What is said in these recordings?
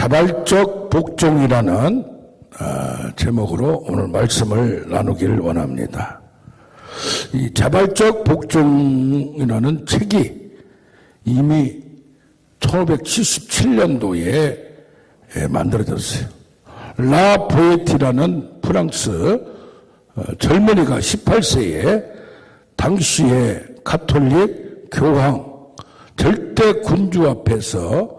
자발적 복종이라는 제목으로 오늘 말씀을 나누기를 원합니다. 이 자발적 복종이라는 책이 이미 1577년도에 만들어졌어요. 라 보에티라는 프랑스 젊은이가 18세에 당시의 가톨릭 교황 절대 군주 앞에서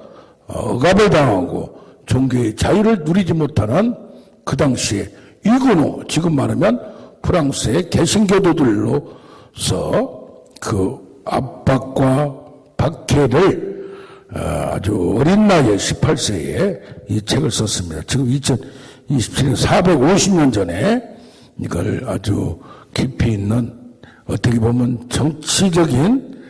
억압을 당하고 종교의 자유를 누리지 못하는 그 당시에 이그노, 지금 말하면 프랑스의 개신교도들로서 그 압박과 박해를 아주 어린 나이에 18세에 이 책을 썼습니다. 지금 2027년 450년 전에 이걸 아주 깊이 있는 어떻게 보면 정치적인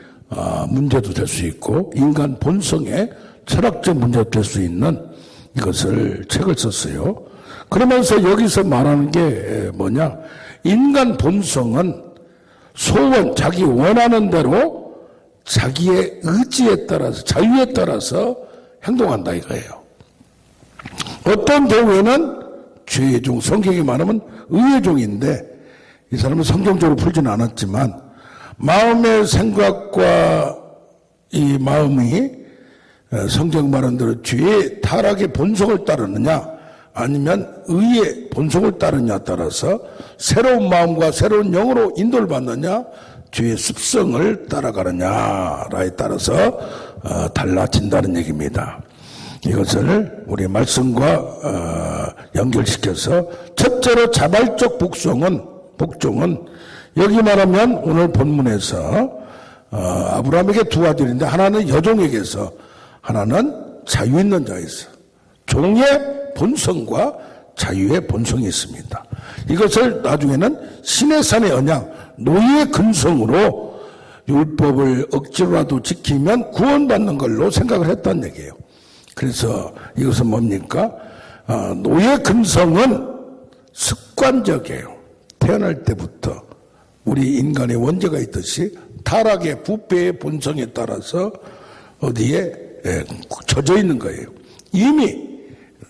문제도 될 수 있고 인간 본성의 철학적 문제도 될 수 있는 이것을 책을 썼어요. 그러면서 여기서 말하는 게 뭐냐? 인간 본성은 소원, 자기 원하는 대로 자기의 의지에 따라서, 자유에 따라서 행동한다 이거예요. 어떤 경우에는 죄의 종, 성경에 말하면 의의 종인데 이 사람은 성경적으로 풀지는 않았지만 마음의 생각과 이 마음이 성경 말한 대로 죄의 타락의 본성을 따르느냐 아니면 의의 본성을 따르느냐 따라서 새로운 마음과 새로운 영으로 인도를 받느냐 죄의 습성을 따라가느냐에 따라서 달라진다는 얘기입니다. 이것을 우리 말씀과 연결시켜서 첫째로 자발적 복종은 여기 말하면 오늘 본문에서 아브라함에게 두 아들인데 하나는 여종에게서 하나는 자유 있는 자에서 종의 본성과 자유의 본성이 있습니다. 이것을 나중에는 신의 산의 언약, 노예의 근성으로 율법을 억지로라도 지키면 구원받는 걸로 생각을 했다는 얘기예요. 그래서 이것은 뭡니까? 노예 근성은 습관적이에요. 태어날 때부터 우리 인간의 원죄가 있듯이 타락의 부패의 본성에 따라서 어디에 젖어 있는 거예요. 이미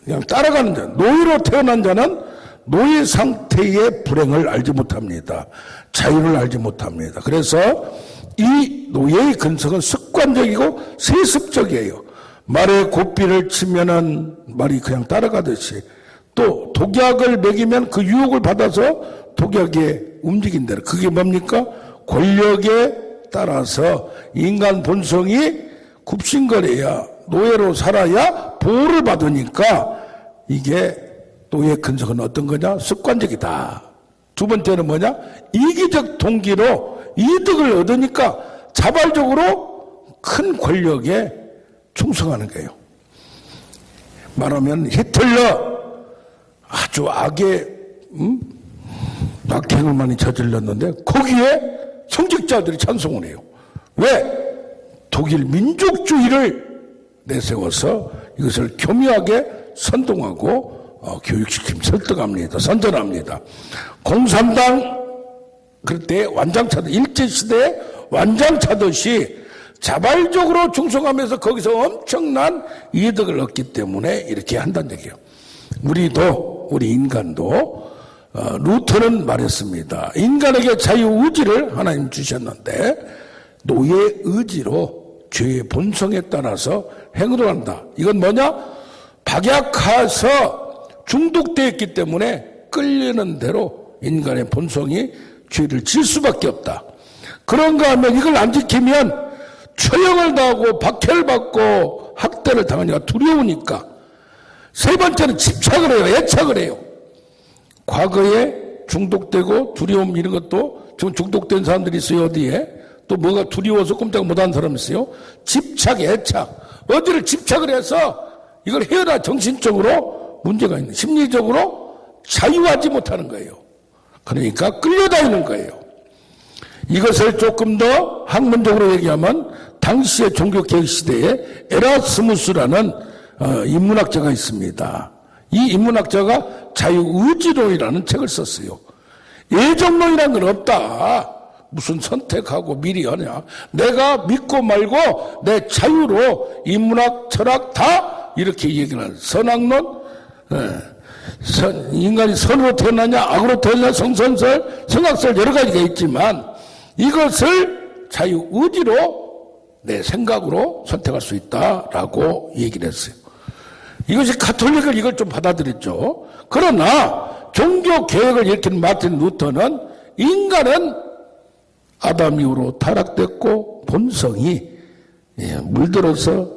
그냥 따라가는 자, 노예로 태어난 자는 노예 상태의 불행을 알지 못합니다. 자유를 알지 못합니다. 그래서 이 노예의 근성은 습관적이고 세습적이에요. 말에 고삐를 치면은 말이 그냥 따라가듯이 또 독약을 먹이면 그 유혹을 받아서 독약에 움직인 대로 그게 뭡니까? 권력에 따라서 인간 본성이 굽신거려야 노예로 살아야 보호를 받으니까 이게 노예 근성은 어떤 거냐? 습관적이다. 두 번째는 뭐냐? 이기적 동기로 이득을 얻으니까 자발적으로 큰 권력에 충성하는 거예요. 말하면 히틀러 아주 악의 악행을 많이 저질렀는데 거기에 성직자들이 찬송을 해요. 왜? 독일 민족주의를 내세워서 이것을 교묘하게 선동하고 교육시키면 설득합니다. 선전합니다. 공산당 그럴 때 완장차듯 일제시대에 완장차듯이 자발적으로 충성하면서 거기서 엄청난 이득을 얻기 때문에 이렇게 한다는 얘기예요. 우리 인간도 루터는 말했습니다. 인간에게 자유의지를 하나님 주셨는데 노예 의지로 죄의 본성에 따라서 행동을 한다. 이건 뭐냐? 박약해서 중독되어 있기 때문에 끌리는 대로 인간의 본성이 죄를 질 수밖에 없다. 그런가 하면 이걸 안 지키면 처형을 당하고 박해를 받고 학대를 당하니까 두려우니까. 세 번째는 집착을 해요. 애착을 해요. 과거에 중독되고 두려움 이런 것도 지금 중독된 사람들이 있어요. 어디에? 또 뭐가 두려워서 꼼짝 못하는 사람이 있어요. 집착, 애착. 어디를 집착을 해서 이걸 해야 정신적으로 문제가 있는, 심리적으로 자유하지 못하는 거예요. 그러니까 끌려다니는 거예요. 이것을 조금 더 학문적으로 얘기하면 당시의 종교개혁 시대에 에라스무스라는 인문학자가 있습니다. 이 인문학자가 자유의지론이라는 책을 썼어요. 예정론이라는 건 없다. 무슨 선택하고 미리 하냐. 내가 믿고 말고 내 자유로 인문학, 철학 다 이렇게 얘기를 하는 선악론, 인간이 선으로 태어나냐 악으로 태어나냐 성선설, 성악설 여러 가지가 있지만 이것을 자유의지로 내 생각으로 선택할 수 있다라고 얘기를 했어요. 이것이 가톨릭을 이걸 좀 받아들였죠. 그러나 종교개혁을 일으킨 마틴 루터는 인간은 아담 이후로 타락됐고 본성이 물들어서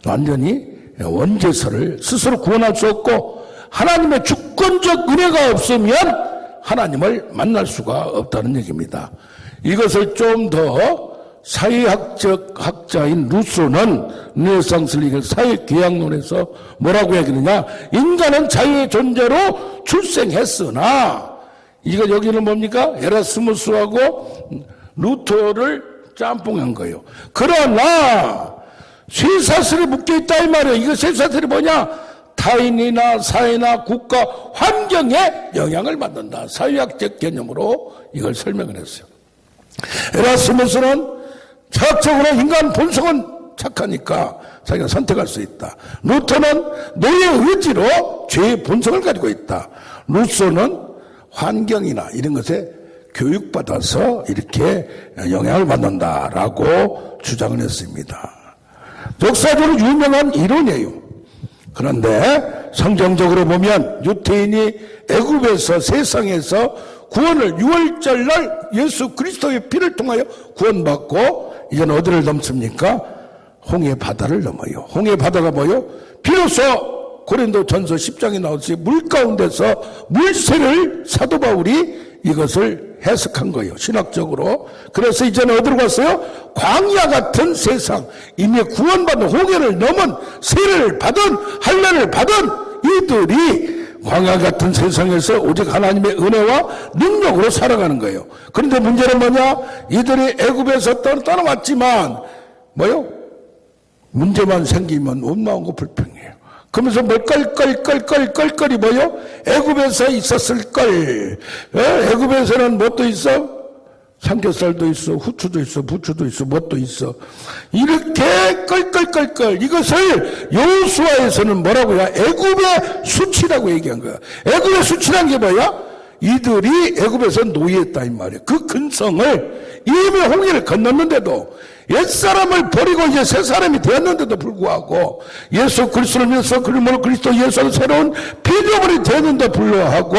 완전히 원죄서를 스스로 구원할 수 없고 하나님의 주권적 은혜가 없으면 하나님을 만날 수가 없다는 얘기입니다. 이것을 좀 더 사회학적 학자인 루소는 르네상스 사회계약론에서 뭐라고 얘기하느냐, 인간은 자유의 존재로 출생했으나, 이거 여기는 뭡니까? 에라스무스하고 루터를 짬뽕한 거예요. 그러나 쇠사슬에 묶여있다 이 말이에요. 이거 쇠사슬이 뭐냐? 타인이나 사회나 국가 환경에 영향을 받는다. 사회학적 개념으로 이걸 설명을 했어요. 에라스무스는 철학적으로 인간 본성은 착하니까 자기가 선택할 수 있다. 루터는 노예 의지로 죄의 본성을 가지고 있다. 루소는 환경이나 이런 것에 교육받아서 이렇게 영향을 받는다라고 주장을 했습니다. 역사적으로 유명한 이론이에요. 그런데 성경적으로 보면 유태인이 애굽에서 세상에서 구원을 6월절 날 예수 그리스도의 피를 통하여 구원받고 이제는 어디를 넘습니까? 홍해 바다를 넘어요. 홍해 바다가 뭐요? 비로소 고린도 전서 10장에 나오듯이 물 가운데서 물새를 사도 바울이 이것을 해석한 거예요. 신학적으로. 그래서 이제는 어디로 갔어요? 광야 같은 세상, 이미 구원받은 홍해를 넘은 세례를 받은 할례를 받은 이들이 광야 같은 세상에서 오직 하나님의 은혜와 능력으로 살아가는 거예요. 그런데 문제는 뭐냐? 이들이 애굽에서 떠나왔지만 뭐요? 문제만 생기면 원망하고 불평해요. 그러면서 뭘 껄껄껄껄껄껄이 뭐요? 애굽에서 있었을 걸. 애굽에서는 뭣도 있어? 삼겹살도 있어, 후추도 있어, 부추도 있어, 뭣도 있어. 이렇게 껄껄껄껄 이것을 여호수아에서는 뭐라고요? 애굽의 수치라고 얘기한 거야. 애굽의 수치란 게 뭐야? 이들이 애굽에서 노예했다 이 말이야. 그 근성을 이미 홍해를 건넜는데도 옛사람을 버리고 이제 새 사람이 되었는데도 불구하고 예수 그리스도를 믿어서 그리스도 예수는 새로운 피조물이 되는데도 불구하고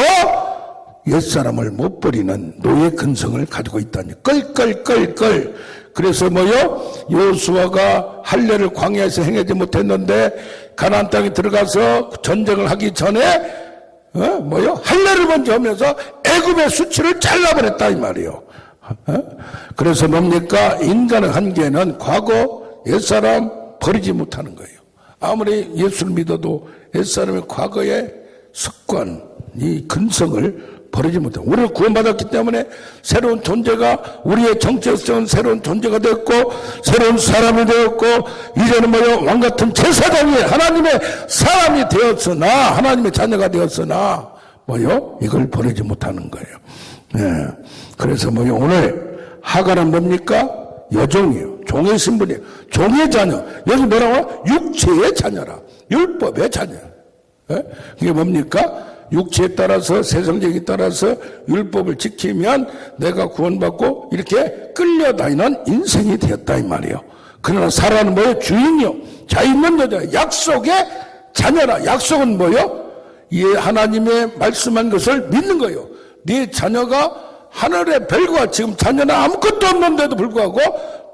옛사람을 못 버리는 노예 근성을 가지고 있다니. 껄껄껄껄. 그래서 뭐요? 여호수아가 할례를 광야에서 행하지 못했는데 가나안 땅에 들어가서 전쟁을 하기 전에 뭐요? 할례를 먼저 하면서 애굽의 수치를 잘라버렸다 이 말이에요. 그래서 뭡니까? 인간의 한계는 과거 옛사람 버리지 못하는 거예요. 아무리 예수를 믿어도 옛사람의 과거의 습관, 이 근성을 버리지 못해. 우리를 구원받았기 때문에 새로운 존재가, 우리의 정체성은 새로운 존재가 됐고 새로운 사람이 되었고 이제는 뭐요? 왕같은 제사장이 하나님의 사람이 되었으나, 하나님의 자녀가 되었으나 뭐요? 이걸 버리지 못하는 거예요. 네. 그래서 뭐요? 오늘 하갈은 뭡니까? 여종이에요. 종의 신분이에요. 종의 자녀. 여기 뭐라고? 육체의 자녀라. 율법의 자녀. 네? 이게 뭡니까? 육체에 따라서, 세상적에 따라서 율법을 지키면 내가 구원받고 이렇게 끌려다니는 인생이 되었다 이 말이에요. 그러나 사라는 뭐예요? 주인이요. 자 있는 여자, 약속의 자녀라. 약속은 뭐예요? 이 하나님의 말씀한 것을 믿는 거예요. 네 자녀가 하늘의 별과 지금 자녀는 아무것도 없는데도 불구하고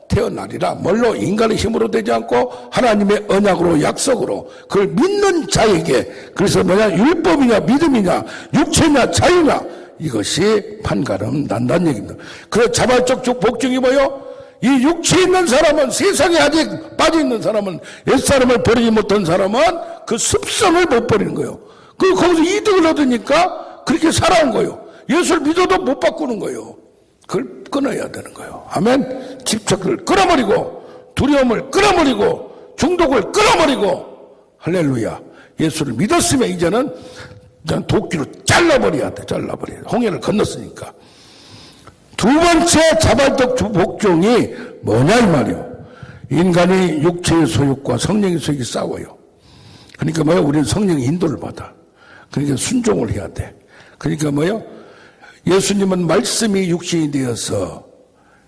태어나리라. 뭘로? 인간의 힘으로 되지 않고 하나님의 언약으로, 약속으로. 그걸 믿는 자에게. 그래서 뭐냐? 율법이냐 믿음이냐 육체냐 자유냐, 이것이 판가름 난다는 얘기입니다. 그래서 자발적 복종이 뭐요? 이 육체에 있는 사람은, 세상에 아직 빠져있는 사람은, 옛사람을 버리지 못한 사람은 그 습성을 못 버리는 거예요. 거기서 이득을 얻으니까 그렇게 살아온 거예요. 예수를 믿어도 못 바꾸는 거예요. 그걸 끊어야 되는 거예요. 아멘. 집착을 끊어버리고, 두려움을 끊어버리고, 중독을 끊어버리고, 할렐루야. 예수를 믿었으면 이제는 도끼로 잘라버려야 돼. 잘라버려야 돼. 홍해를 건넜으니까. 두 번째 자발적 복종이 뭐냐 이 말이요. 인간이 육체의 소욕과 성령의 소욕이 싸워요. 그러니까 뭐요? 우리는 성령의 인도를 받아. 그러니까 순종을 해야 돼. 그러니까 뭐요? 예수님은 말씀이 육신이 되어서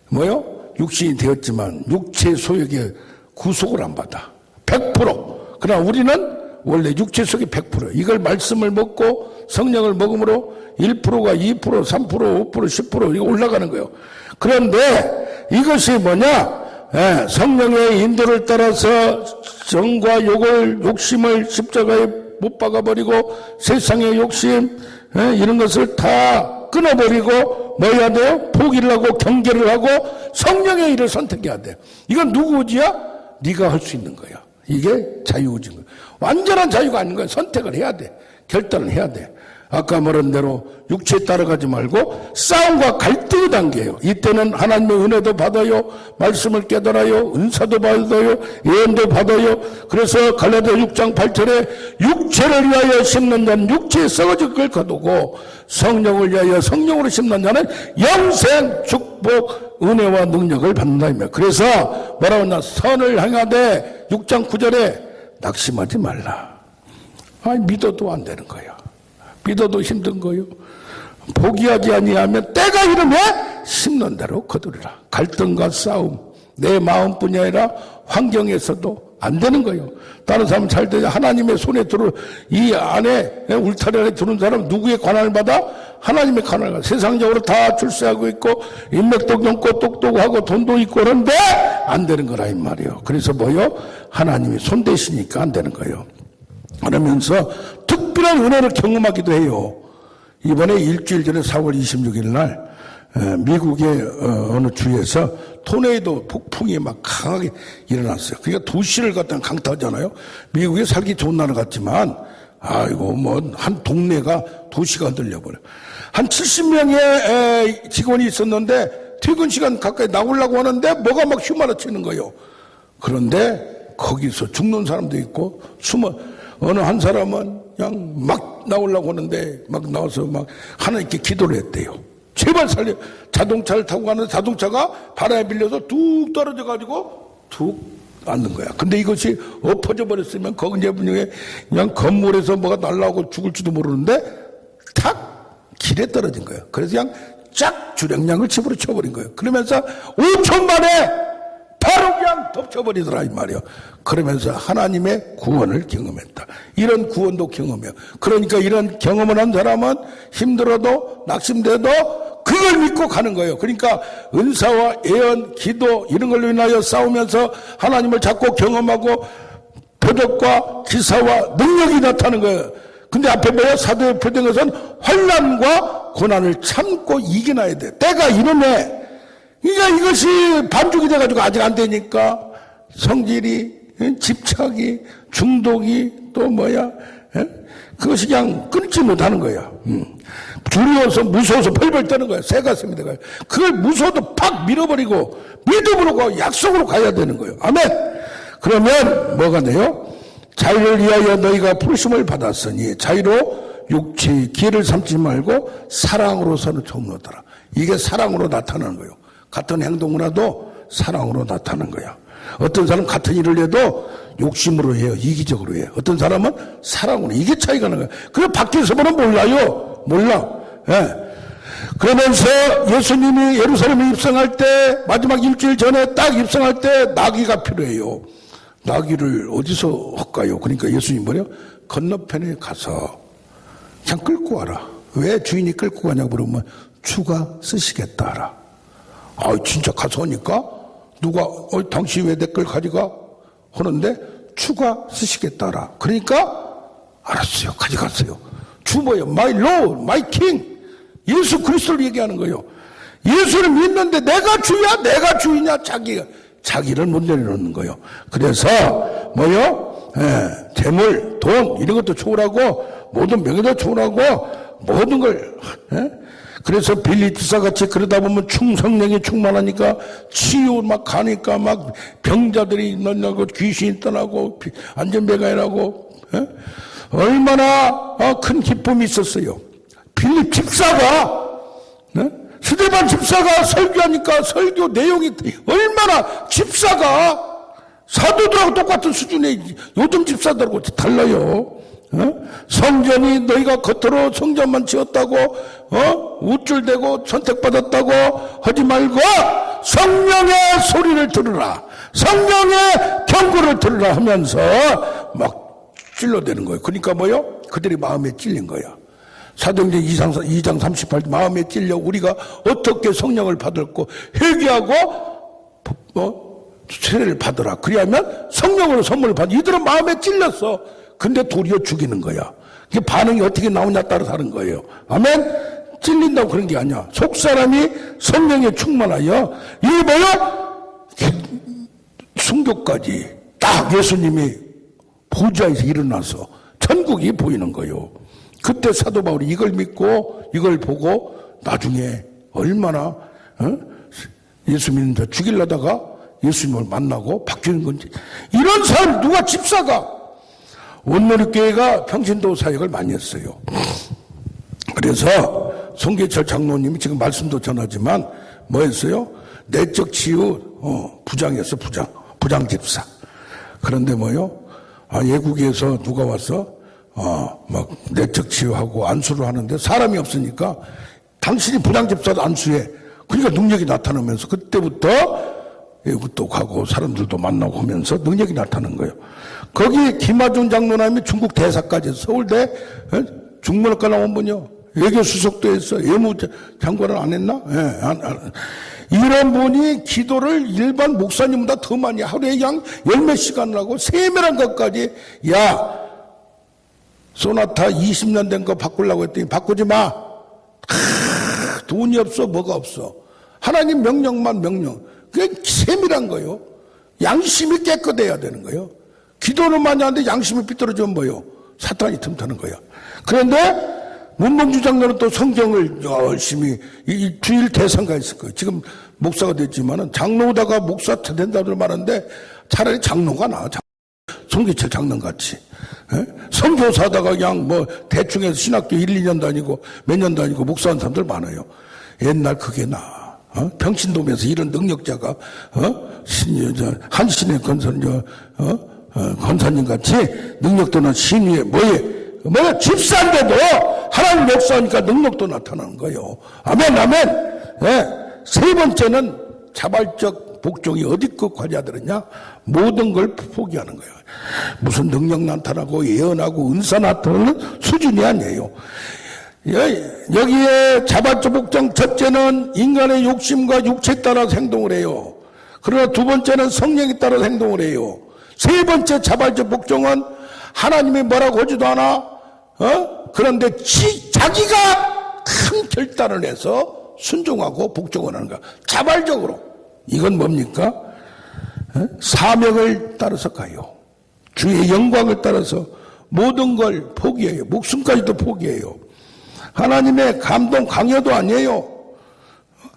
뭐요? 육신이 되었지만 육체 소욕에 구속을 안 받아. 100%. 그러나 우리는 원래 육체 속이 100%. 이걸 말씀을 먹고 성령을 먹음으로 1%가 2%, 3%, 5%, 10% 이거 올라가는 거예요. 그런데 이것이 뭐냐? 성령의 인도를 따라서 정과 욕심을 십자가에 못 박아버리고 세상의 욕심 이런 것을 다 끊어버리고 뭐 해야 돼요? 포기를 하고 경계를 하고 성령의 일을 선택해야 돼. 이건 누구 의지야? 네가 할 수 있는 거야. 이게 자유의지인 거야. 완전한 자유가 아닌 거야. 선택을 해야 돼. 결단을 해야 돼. 아까 말한 대로 육체에 따라가지 말고 싸움과 갈등의 단계예요. 이때는 하나님의 은혜도 받아요. 말씀을 깨달아요. 은사도 받아요. 예언도 받아요. 그래서 갈라디아 6장 8절에 육체를 위하여 심는 자는 육체에 썩어질 걸 거두고 성령을 위하여 성령으로 심는 자는 영생, 축복, 은혜와 능력을 받는다며. 그래서 뭐라고 하나? 선을 행하되 6장 9절에 낙심하지 말라. 믿어도 안 되는 거야. 믿어도 힘든 거요. 포기하지 아니하면 때가 이르면 심는 대로 거두리라. 갈등과 싸움, 내 마음뿐이 아니라 환경에서도 안 되는 거예요. 다른 사람은 잘 되냐? 하나님의 손에 이 안에 울타리 안에 들어온 사람은 누구의 관한을 받아? 하나님의 관한을 받아. 세상적으로 다 출세하고 있고 인맥도 경고 똑똑하고 돈도 있고 그런데 안 되는 거라 이 말이에요. 그래서 뭐요? 하나님이 손 대시니까 안 되는 거예요. 그러면서 특별한 은혜를 경험하기도 해요. 이번에 일주일 전에 4월 26일 날 미국의 어느 주에서 토네이도 폭풍이 막 강하게 일어났어요. 그러니까 도시를 갖다가 강타하잖아요. 미국에 살기 좋은 나라 같지만 아이고 뭐 한 동네가 도시가 흔들려버려. 한 70명의 직원이 있었는데 퇴근 시간 가까이 나오려고 하는데 뭐가 막 휘말아치는 거예요. 그런데 거기서 죽는 사람도 있고 어느 한 사람은 그냥 막 나오려고 하는데 막 나와서 막 하나님께 기도를 했대요. 제발 살려. 자동차를 타고 가는데 자동차가 바람에 빌려서 뚝 떨어져 가지고 툭 앉는 거야. 근데 이것이 엎어져 버렸으면 거기 이제 그냥 건물에서 뭐가 날라오고 죽을지도 모르는데 탁 길에 떨어진 거예요. 그래서 그냥 쫙 주량량을 집으로 쳐버린 거예요. 그러면서 5초 만에 바로 그냥 덮쳐버리더라 이 말이요. 그러면서 하나님의 구원을 경험했다. 이런 구원도 경험해요. 그러니까 이런 경험을 한 사람은 힘들어도 낙심돼도 그걸 믿고 가는 거예요. 그러니까 은사와 예언, 기도 이런 걸로 인하여 싸우면서 하나님을 자꾸 경험하고 표적과 기사와 능력이 나타나는 거예요. 근데 앞에 뭐야? 사도의 표적에서는 환난과 고난을 참고 이겨놔야 돼. 때가 이러네. 그러니까 이것이 반죽이 돼가지고 아직 안 되니까 성질이, 집착이, 중독이 또 뭐야? 그것이 그냥 끊지 못하는 거야. 두려워서 무서워서 펄펄 떠는 거야. 새 가슴이 돼가요. 그걸 무서워도 팍 밀어버리고 믿음으로 가고 약속으로 가야 되는 거예요. 아멘. 그러면 뭐가 돼요? 자유를 위하여 너희가 부르심을 받았으니 자유로 육체의 기회를 삼지 말고 사랑으로서는 좀넣더라. 이게 사랑으로 나타나는 거예요. 같은 행동을 해도 사랑으로 나타나는 거야. 어떤 사람은 같은 일을 해도 욕심으로 해요. 이기적으로 해요. 어떤 사람은 사랑으로. 이게 차이가 나는 거야. 그래 밖에서 보면 몰라요. 몰라. 예. 그러면서 예수님이 예루살렘에 입성할 때 마지막 일주일 전에 딱 입성할 때 나귀가 필요해요. 나귀를 어디서 할까요? 그러니까 예수님이 뭐래요? 건너편에 가서 그냥 끌고 와라. 왜 주인이 끌고 가냐고 물으면 주가 쓰시겠다 하라. 아, 진짜 가서 하니까 누가 당신 왜 내 걸 가져가? 하는데 주가 쓰시겠다 하라. 그러니까 알았어요. 가져갔어요. 주 뭐예요? My Lord, My King. 예수 그리스도를 얘기하는 거예요. 예수를 믿는데 내가 주야? 내가 주이냐? 자기를 못 내려놓는 거예요. 그래서 뭐요? 재물, 돈 이런 것도 초월하고 모든 명예도 초월하고 모든 걸 그래서 빌립보서 같이 그러다 보면 성령이 충만하니까 치유 막 가니까 막 병자들이 나고 귀신이 떠나고 안전배가 일하고 얼마나 큰 기쁨이 있었어요. 빌립 집사가 스데반 집사가 설교하니까 설교 내용이 얼마나 집사가 사도들하고 똑같은 수준의 요즘 집사들하고 달라요. 성전이 너희가 겉으로 성전만 지었다고 우쭐대고 선택받았다고 하지 말고 성령의 소리를 들으라, 성령의 경고를 들으라 하면서 막 찔러대는 거예요. 그러니까 뭐요? 그들이 마음에 찔린 거야. 사도행전 2장 38절 마음에 찔려 우리가 어떻게 성령을 받을고 회개하고 세례를 받으라. 그리하면 성령으로 선물을 받아. 이들은 마음에 찔렸어. 근데 도리어 죽이는 거야. 이게 반응이 어떻게 나오냐 따라서 하는 거예요. 아멘? 찔린다고 그런 게 아니야. 속사람이 성령에 충만하여 이게 뭐야? 순교까지 딱 예수님이 보좌에서 일어나서 천국이 보이는 거예요. 그때 사도 바울이 이걸 믿고 이걸 보고 나중에 얼마나 예수 믿는 자 죽이려다가 예수님을 만나고 바뀌는 건지. 이런 사람 누가 집사가 원로립교회가 평신도 사역을 많이 했어요. 그래서 송계철 장로님이 지금 말씀도 전하지만 뭐 했어요? 내적 치유 부장이었어. 부장 집사. 그런데 뭐요? 예국에서 누가 와서 막 내적 치유하고 안수를 하는데 사람이 없으니까 당신이 부장 집사도 안수해. 그러니까 능력이 나타나면서 그때부터 외국도 가고 사람들도 만나고 하면서 능력이 나타나는 거예요. 거기 김하준 장로님이 중국 대사까지 서울대 중문학과 나온 분이요. 외교수석도 했어. 외무장관을 안 했나? 예, 이런 분이 기도를 일반 목사님보다 더 많이 하루에 양 10몇 시간을 하고 세밀한 것까지 야 소나타 20년 된 거 바꾸려고 했더니 바꾸지 마. 돈이 없어 뭐가 없어. 하나님 명령만 명령. 그게 세밀한 거예요. 양심이 깨끗해야 되는 거예요. 기도는 많이 하는데 양심이 삐뚤어지면 뭐예요? 사탄이 틈타는 거야. 그런데 문봉주 장로는 또 성경을 열심히 이 주일 대상가 했을 거예요. 지금 목사가 됐지만은 장로다가 목사 된다고 말하는데 차라리 장로가 나아. 송기철 장로같이. 선교사다가 그냥 뭐 대충 해서 신학교 1, 2년 다니고 몇 년 다니고 목사한 사람들 많아요. 옛날 그게 나아. 평신도면서 이런 능력자가 한신의 권사님 같이 능력도나 신위에 뭐야 집사인데도 하나님 역사하니까 능력도 나타나는 거예요. 아멘 아멘. 세 번째는 자발적 복종이 어디껏 관여들었냐? 모든 걸 포기하는 거예요. 무슨 능력 나타나고 예언하고 은사 나타나는 수준이 아니에요. 여기에 자발적 복종 첫째는 인간의 욕심과 육체에 따라서 행동을 해요. 그러나 두 번째는 성령에 따라서 행동을 해요. 세 번째 자발적 복종은 하나님이 뭐라고 하지도 않아. 그런데 자기가 큰 결단을 해서 순종하고 복종을 하는 거야. 자발적으로. 이건 뭡니까? 사명을 따라서 가요. 주의 영광을 따라서 모든 걸 포기해요. 목숨까지도 포기해요. 하나님의 감동 강요도 아니에요.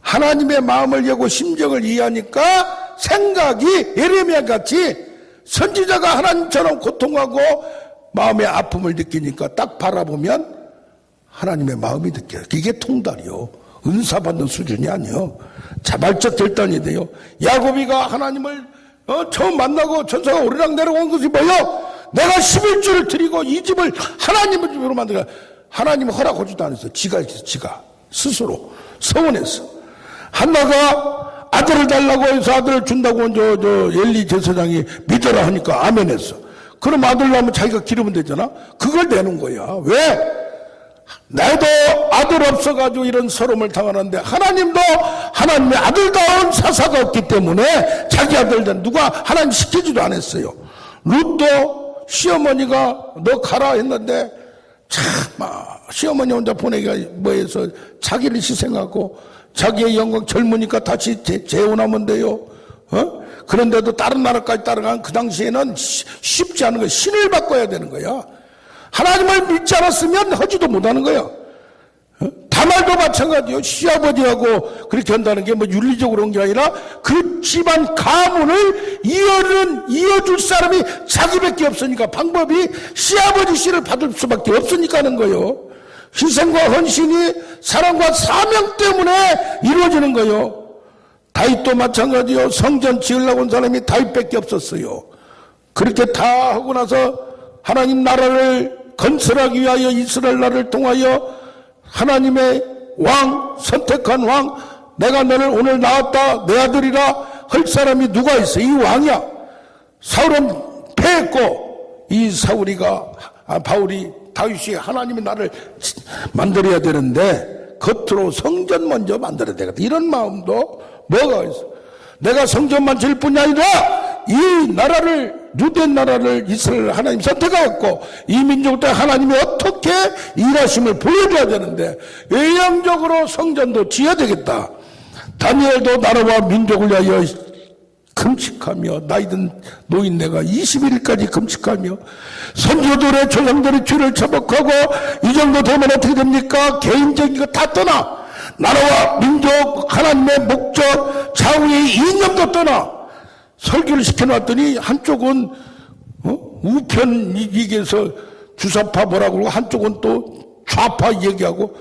하나님의 마음을 열고 심정을 이해하니까 생각이 예레미야 같이 선지자가 하나님처럼 고통하고 마음의 아픔을 느끼니까 딱 바라보면 하나님의 마음이 느껴요. 이게 통달이요. 은사 받는 수준이 아니요. 자발적 결단이 돼요. 야곱이가 하나님을 처음 만나고 천사가 오르락 내려온 것이 뭐요? 내가 11주를 드리고 이 집을 하나님의 집으로 만들어. 하나님 허락하지도 않았어. 지가 스스로 서원했어. 한나가 아들을 달라고 해서 아들을 준다고 엘리 제사장이 믿어라 하니까 아멘했어. 그럼 아들 낳으면 자기가 기르면 되잖아. 그걸 내는 거야. 왜? 나도 아들 없어가지고 이런 서름을 당하는데 하나님도 하나님의 아들다운 사사가 없기 때문에 자기 아들들 누가 하나님 시키지도 않았어요. 룻도 시어머니가 너 가라 했는데 시어머니 혼자 보내기가 뭐해서 자기를 희생하고 자기의 영광 젊으니까 다시 재혼하면 돼요. 그런데도 다른 나라까지 따라간 그 당시에는 쉽지 않은 거야. 신을 바꿔야 되는 거야. 하나님을 믿지 않았으면 하지도 못하는 거야. 다말도 마찬가지요. 시아버지하고 그렇게 한다는 게 뭐 윤리적으로 한 게 아니라 그 집안 가문을 이어줄 사람이 자기밖에 없으니까 방법이 시아버지 씨를 받을 수밖에 없으니까 하는 거예요. 희생과 헌신이 사랑과 사명 때문에 이루어지는 거예요. 다윗도 마찬가지요. 성전 지으려고 온 사람이 다윗밖에 없었어요. 그렇게 다 하고 나서 하나님 나라를 건설하기 위하여 이스라엘 나라를 통하여 하나님의 왕, 선택한 왕, 내가 너를 오늘 낳았다 내 아들이라 할 사람이 누가 있어? 이 왕이야. 사울은 패했고 이 바울이 다윗이 하나님의 나라를 만들어야 되는데 겉으로 성전 먼저 만들어야 되겠다. 이런 마음도 뭐가 있어? 내가 성전만 지을 뿐이 아니라 이 나라를, 유대 나라를 이스라엘 하나님 선택하였고 이 민족들 하나님이 어떻게 일하심을 보여줘야 되는데 외형적으로 성전도 지어야 되겠다. 다니엘도 나라와 민족을 위하여 금식하며 나이든 노인네가 21일까지 금식하며 선조들의 조상들의 죄를 처벌하고 이 정도 되면 어떻게 됩니까? 개인적인 거 다 떠나 나라와 민족 하나님의 목적 좌우의 이념도 떠나 설교를 시켜놨더니 한쪽은 우편 얘기해서 주사파 뭐라고 그러고 한쪽은 또 좌파 얘기하고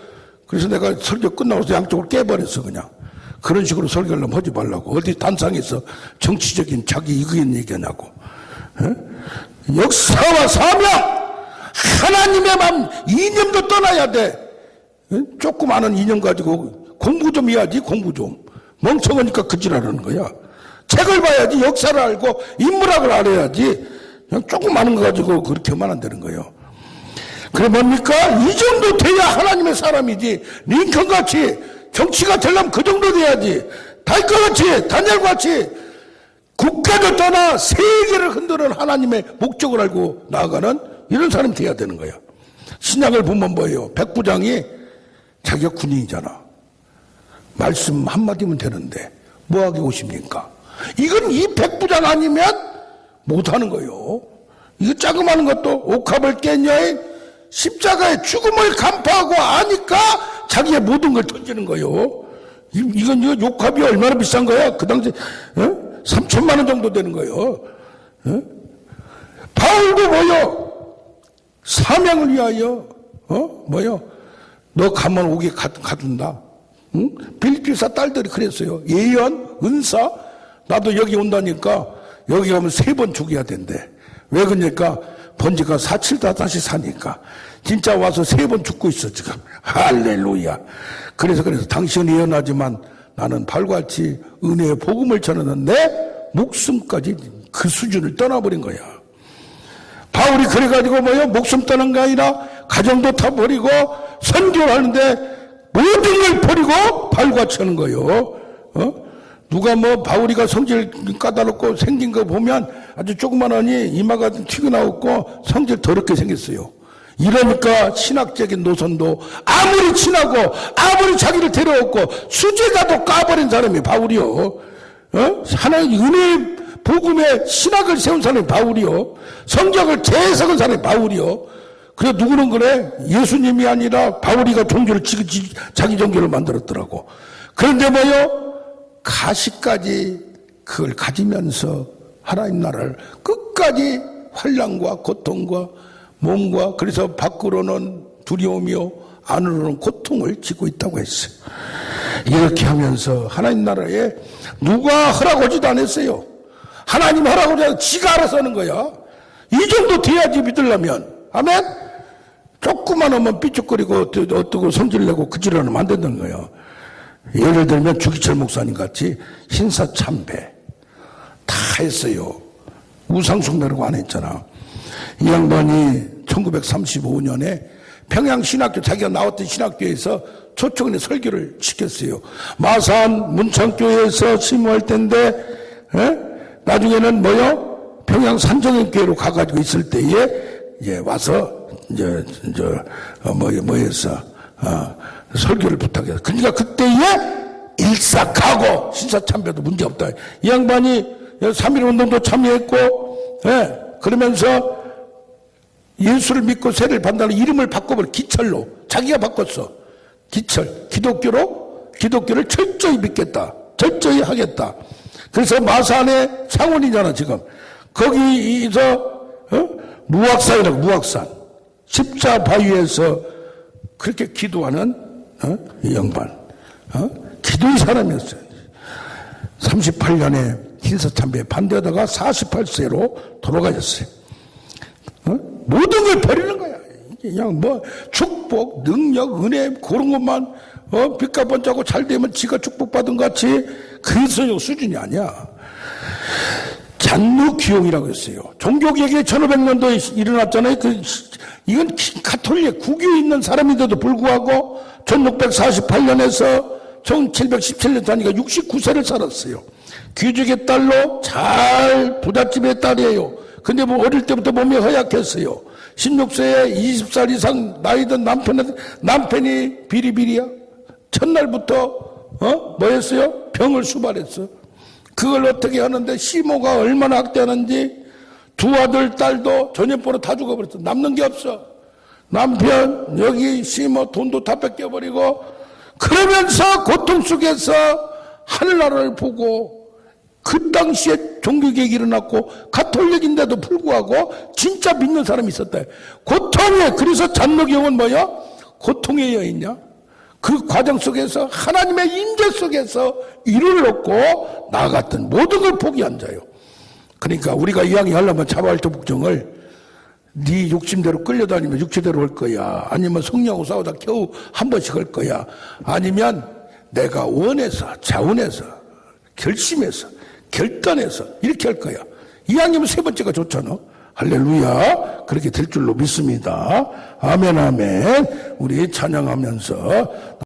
그래서 내가 설교 끝나고서 양쪽을 깨버렸어. 그냥 그런 식으로 설교를 하지 말라고. 어디 단상에서 정치적인 자기 의견 얘기하냐고. 역사와 사명 하나님의 마음 이념도 떠나야 돼. 조그마한 이념 가지고 공부 좀 해야지. 공부 좀 멍청하니까 그지랄하는 거야. 책을 봐야지. 역사를 알고 인문학을 알아야지. 그냥 조그마한 거 가지고 그렇게 하면 안 되는 거예요. 그래 뭡니까? 이 정도 돼야 하나님의 사람이지. 링컨같이 정치가 되려면 그 정도 돼야지. 다윗과같이 다니엘과같이 국가를 떠나 세계를 흔드는 하나님의 목적을 알고 나아가는 이런 사람이 돼야 되는 거야. 신약을 보면 뭐예요? 백부장이 자기가 군인이잖아. 말씀 한마디면 되는데 뭐하게 오십니까? 이건 이 백부장 아니면 못하는 거예요. 이거 자그마한 것도 옥합을 깬 여인 십자가의 죽음을 간파하고 아니까 자기의 모든 걸 던지는 거예요. 이건 이거 옥합이 얼마나 비싼 거야? 그 당시 3천만 원 정도 되는 거예요. 바울도 뭐요? 사명을 위하여 뭐요? 너 가만 오게 가둔다. 응? 빌립보사 딸들이 그랬어요. 예언, 은사, 나도 여기 온다니까 여기 가면 3번 죽여야 된대. 왜 그러니까 번지가 4,7다 다시 사니까 진짜 와서 3번 죽고 있어 지금. 할렐루야. 그래서 당신은 예언하지만 나는 발같이 은혜의 복음을 전하는 내 목숨까지 그 수준을 떠나버린 거야. 바울이 그래가지고 뭐요? 목숨 떠난 게 아니라 가정도 다 버리고 선교를 하는데 모든 걸 버리고 발같이 하는 거예요. 누가 뭐 바울이가 성질 까다롭고 생긴 거 보면 아주 조그만하니 이마가 튀어나왔고 성질 더럽게 생겼어요. 이러니까 신학적인 노선도 아무리 친하고 아무리 자기를 데려왔고 수제가도 까버린 사람이 바울이요. 하나님 은혜의 복음의 신학을 세운 사람이 바울이요. 성경을 재해석한 사람이 바울이요. 그래 누구는 그래 예수님이 아니라 바울이가 종교를 자기 종교를 만들었더라고. 그런데 뭐요? 가시까지 그걸 가지면서 하나님 나라를 끝까지 환난과 고통과 몸과 그래서 밖으로는 두려움이요 안으로는 고통을 지고 있다고 했어요. 이렇게 하면서 하나님 나라에 누가 허락하지도 않았어요. 하나님 허락하지 않아서 지가 알아서 하는 거야. 이 정도 돼야지 믿으려면. 아멘? 조금만 하면 삐죽거리고 어떻고 성질내고 그지랄하면 안 된다는 거예요. 예를 들면 주기철 목사님 같이 신사참배 다 했어요. 우상숭배라고 안 했잖아. 이 양반이 1935년에 평양신학교 자기가 나왔던 신학교에서 초청에 설교를 시켰어요. 마산 문창교회에서 심호할 때인데 나중에는 뭐요? 평양 산정연교회로 가가지고 있을 때에 와서 뭐였어? 설교를 부탁해서. 그러니까 그때에 일삭하고 신사참배도 문제없다. 이 양반이 3.1운동도 참여했고, 그러면서 예수를 믿고 세례를 받는다는 이름을 바꿔버려. 기철로. 자기가 바꿨어. 기철. 기독교를 철저히 믿겠다. 철저히 하겠다. 그래서 마산의 창원이잖아, 지금. 거기서, 무악산이라고, 무악산. 십자바위에서 그렇게 기도하는 이 양반, 기도의 사람이었어요. 38년에 hin사참배에 반대하다가 48세로 돌아가셨어요. 모든 걸 버리는 거야. 그냥 뭐 축복, 능력, 은혜 그런 것만 빚 갚아자고 잘 되면 지가 축복받은 것 같이 그 수준이 아니야. 잔누기용이라고 했어요. 종교개혁이 1500년도에 일어났잖아요. 이건 가톨릭 국유에 있는 사람인데도 불구하고 1648년에서 1717년 사니까 69세를 살았어요. 귀족의 딸로 잘 부잣집의 딸이에요. 근데 뭐 어릴 때부터 몸이 허약했어요. 16세에 20살 이상 나이 든 남편이 비리비리야. 첫날부터 뭐였어요? 병을 수발했어. 그걸 어떻게 하는데 시모가 얼마나 학대하는지 두 아들 딸도 전염병으로 다 죽어버렸어. 남는 게 없어. 남편 여기 시모 돈도 다 뺏겨버리고 그러면서 고통 속에서 하늘나라를 보고 그 당시에 종교개혁이 일어났고 가톨릭인데도 불구하고 진짜 믿는 사람이 있었다. 고통에 그래서 잔누기용은 뭐야? 고통의 여인이야. 그 과정 속에서 하나님의 임재 속에서 이를 얻고 나아갔던 모든 걸 포기한 자요. 그러니까 우리가 이야기하려면 자발적 복종을 네 욕심대로 끌려다니면 육체대로 할 거야. 아니면 성령하고 싸우다 겨우 한 번씩 할 거야. 아니면 내가 원해서 자원해서 결심해서 결단해서 이렇게 할 거야. 이왕이면 세 번째가 좋잖아. 할렐루야. 그렇게 될 줄로 믿습니다. 아멘 아멘. 우리 찬양하면서